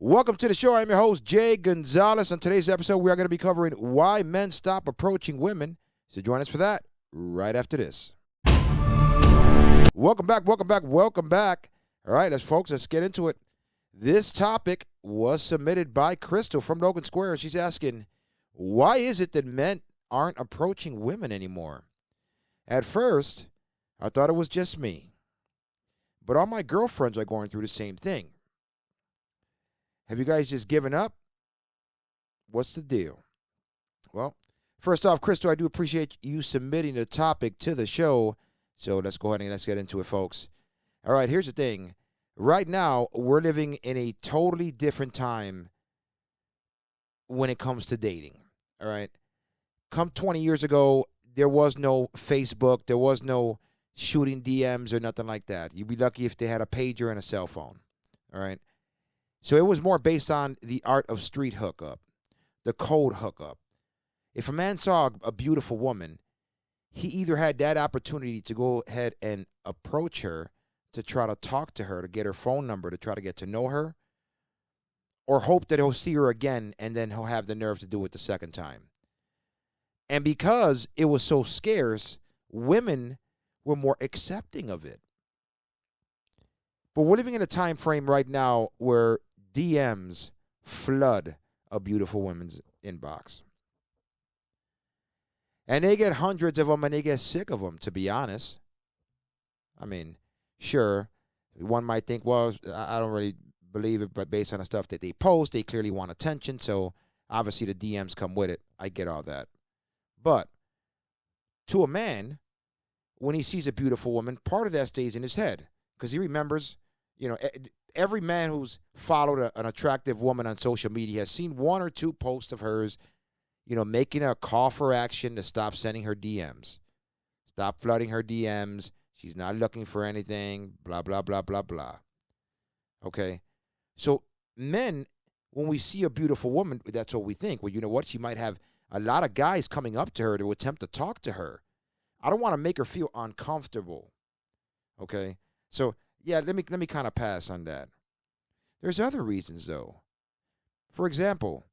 Welcome to the show. I'm your host, Jay Gonzalez. On today's episode, we are going to be covering why men stop approaching women. So join us for that right after this. Welcome back. All right, let's get into it. This topic was submitted by Crystal from Logan Square. She's asking, why is it that men aren't approaching women anymore? At first, I thought it was just me. But all my girlfriends are going through the same thing. Have you guys just given up? What's the deal? Well, first off, Crystal, I do appreciate you submitting the topic to the show. So let's go ahead and let's get into it, folks. All right, here's the thing. Right now, we're living in a totally different time when it comes to dating. All right. Come 20 years ago, there was no Facebook. There was no shooting DMs or nothing like that. You'd be lucky if they had a pager and a cell phone. All right. So it was more based on the art of street hookup, the cold hookup. If a man saw a beautiful woman, he either had that opportunity to go ahead and approach her, to try to talk to her, to get her phone number, to try to get to know her, or hope that he'll see her again and then he'll have the nerve to do it the second time. And because it was so scarce, women were more accepting of it. But we're living in a time frame right now where DMs flood a beautiful woman's inbox. And they get hundreds of them and they get sick of them, to be honest. I mean, sure, one might think, well, I don't really believe it, but based on the stuff that they post, they clearly want attention. So obviously the DMs come with it. I get all that. But to a man, when he sees a beautiful woman, part of that stays in his head because he remembers, every man who's followed an attractive woman on social media has seen one or two posts of hers, making a call for action to stop sending her DMs. Stop flooding her DMs. She's not looking for anything, blah, blah, blah, blah, blah. Okay? So men, when we see a beautiful woman, that's what we think. Well, you know what? She might have a lot of guys coming up to her to attempt to talk to her. I don't want to make her feel uncomfortable. Okay? So, yeah, let me kind of pass on that. There's other reasons, though. For example,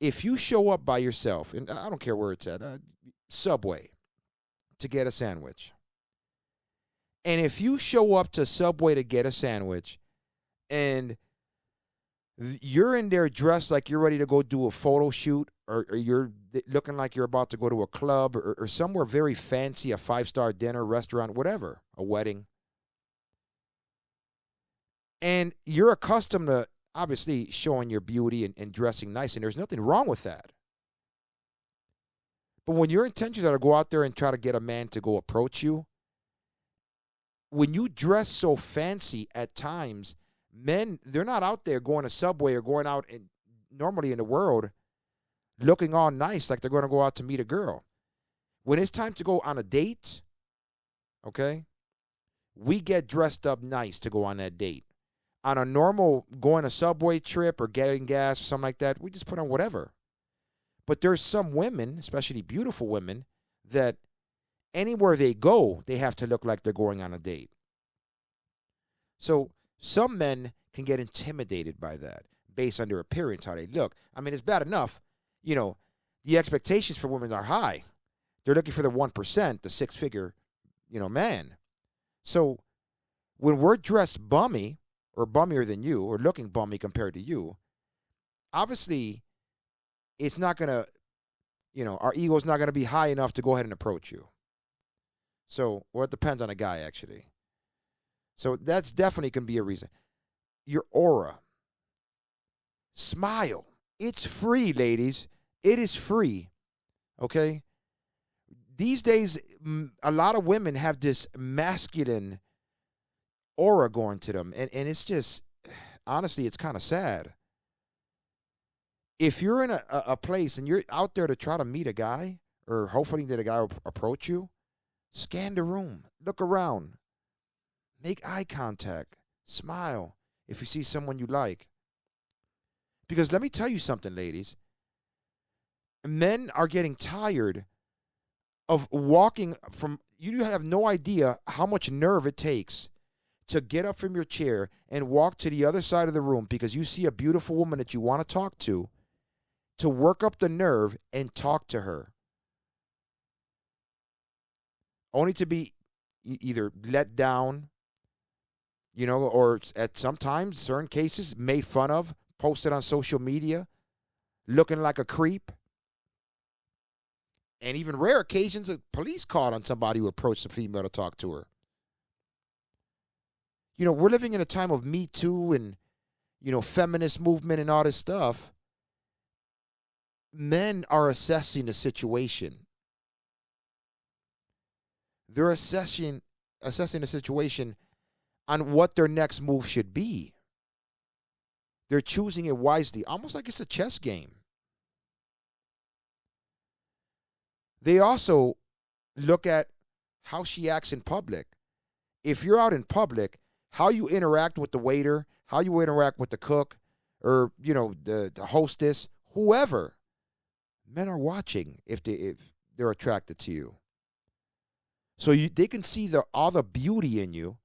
if you show up by yourself, and I don't care where it's at, Subway, to get a sandwich. And if you show up to Subway to get a sandwich and you're in there dressed like you're ready to go do a photo shoot or you're looking like you're about to go to a club or somewhere very fancy, a 5-star dinner, restaurant, whatever, a wedding, and you're accustomed to obviously showing your beauty and dressing nice, and there's nothing wrong with that. But when your intentions are to go out there and try to get a man to go approach you, when you dress so fancy at times, men, they're not out there going to Subway or going out normally in the world looking all nice like they're going to go out to meet a girl. When it's time to go on a date, okay, we get dressed up nice to go on that date. On a normal going a Subway trip or getting gas or something like that, we just put on whatever. But there's some women, especially beautiful women, that anywhere they go, they have to look like they're going on a date. So some men can get intimidated by that based on their appearance, how they look. I mean, it's bad enough, the expectations for women are high. They're looking for the 1%, the 6-figure, man. So when we're dressed bummy or bummier than you or looking bummy compared to you, obviously it's not going to, our ego's not going to be high enough to go ahead and approach you. So, well, it depends on a guy, actually. So that's definitely can be a reason. Your aura. Smile. It's free, ladies. It is free. Okay? These days, a lot of women have this masculine aura going to them. And it's just, honestly, it's kind of sad. If you're in a place and you're out there to try to meet a guy, or hopefully that a guy will approach you, scan the room. Look around. Make eye contact. Smile if you see someone you like. Because let me tell you something, ladies. Men are getting tired of walking from, you have no idea how much nerve it takes to get up from your chair and walk to the other side of the room because you see a beautiful woman that you want to talk to work up the nerve and talk to her, only to be either let down, or at sometimes, certain cases, made fun of, posted on social media, looking like a creep. And even rare occasions, a police called on somebody who approached a female to talk to her. We're living in a time of Me Too and, feminist movement and all this stuff. Men are assessing the situation. They're assessing the situation on what their next move should be. They're choosing it wisely, almost like it's a chess game. They also look at how she acts in public. If you're out in public, how you interact with the waiter, how you interact with the cook, or the hostess, whoever. Men are watching if they're attracted to you. So they can see all the beauty in you,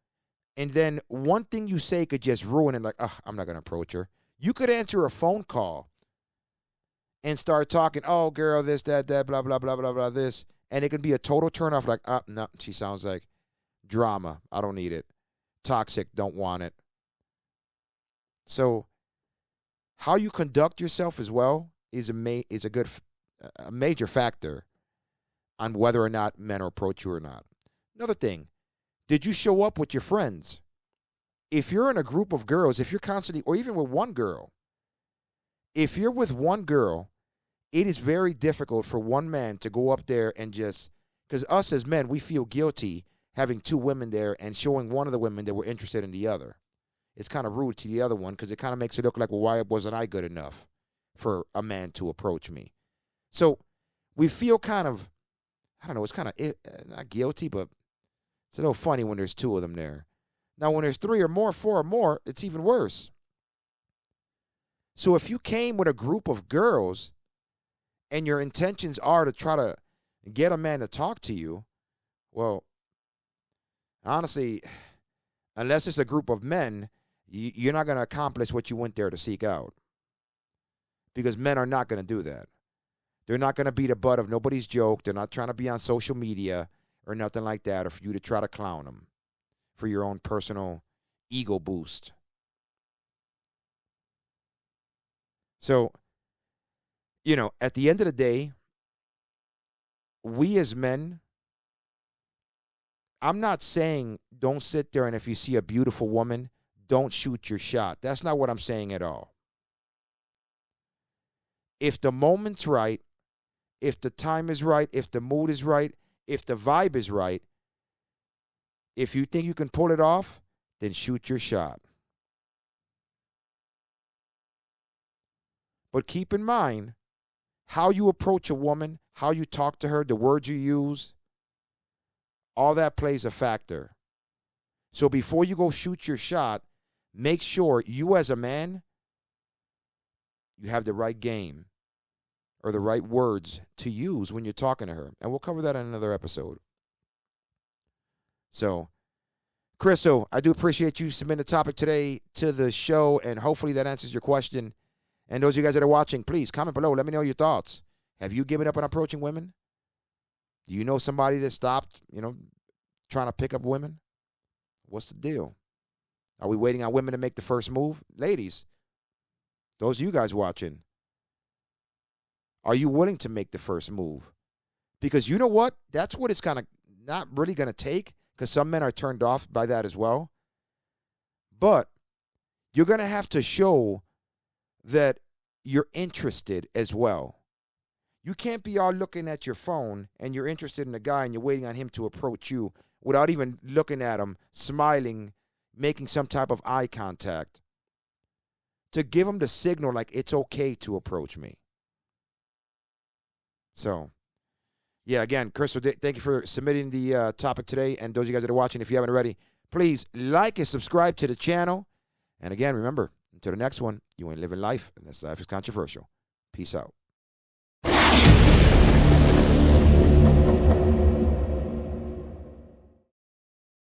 and then one thing you say could just ruin it. Like, I'm not gonna approach her. You could answer a phone call and start talking. Oh, girl, this, that, blah, blah, blah, blah, blah, this, and it can be a total turnoff. Like, no, she sounds like drama. I don't need it. Toxic. Don't want it. So, how you conduct yourself as well is a major factor on whether or not men will approach you or not. Another thing, did you show up with your friends? If you're in a group of girls, if you're constantly, or even with one girl, if you're with one girl, it is very difficult for one man to go up there and just, because us as men, we feel guilty having two women there and showing one of the women that we're interested in the other. It's kind of rude to the other one because it kind of makes it look like, well, why wasn't I good enough for a man to approach me? So we feel kind of, I don't know, it's kind of not guilty, but it's a little funny when there's two of them there. Now, when there's three or more, four or more, it's even worse. So if you came with a group of girls and your intentions are to try to get a man to talk to you, well, honestly, unless it's a group of men, you're not going to accomplish what you went there to seek out. Because men are not going to do that. They're not going to be the butt of nobody's joke. They're not trying to be on social media or nothing like that, or for you to try to clown them for your own personal ego boost. So, at the end of the day, we as men, I'm not saying don't sit there and if you see a beautiful woman, don't shoot your shot. That's not what I'm saying at all. If the moment's right, if the time is right, if the mood is right, if the vibe is right, if you think you can pull it off, then shoot your shot. But keep in mind how you approach a woman, how you talk to her, the words you use, all that plays a factor. So before you go shoot your shot, make sure you as a man, you have the right game or the right words to use when you're talking to her. And we'll cover that in another episode. So, Crystal, I do appreciate you submitting the topic today to the show, and hopefully that answers your question. And those of you guys that are watching, please comment below. Let me know your thoughts. Have you given up on approaching women? Do you know somebody that stopped, trying to pick up women? What's the deal? Are we waiting on women to make the first move? Ladies, those of you guys watching, are you willing to make the first move? Because you know what? That's what it's kind of not really going to take, because some men are turned off by that as well. But you're going to have to show that you're interested as well. You can't be all looking at your phone and you're interested in a guy and you're waiting on him to approach you without even looking at him, smiling, making some type of eye contact to give him the signal like it's okay to approach me. So, yeah, again, Crystal, thank you for submitting the topic today. And those of you guys that are watching, if you haven't already, please like and subscribe to the channel. And again, remember, until the next one, you ain't living life unless life is controversial. Peace out.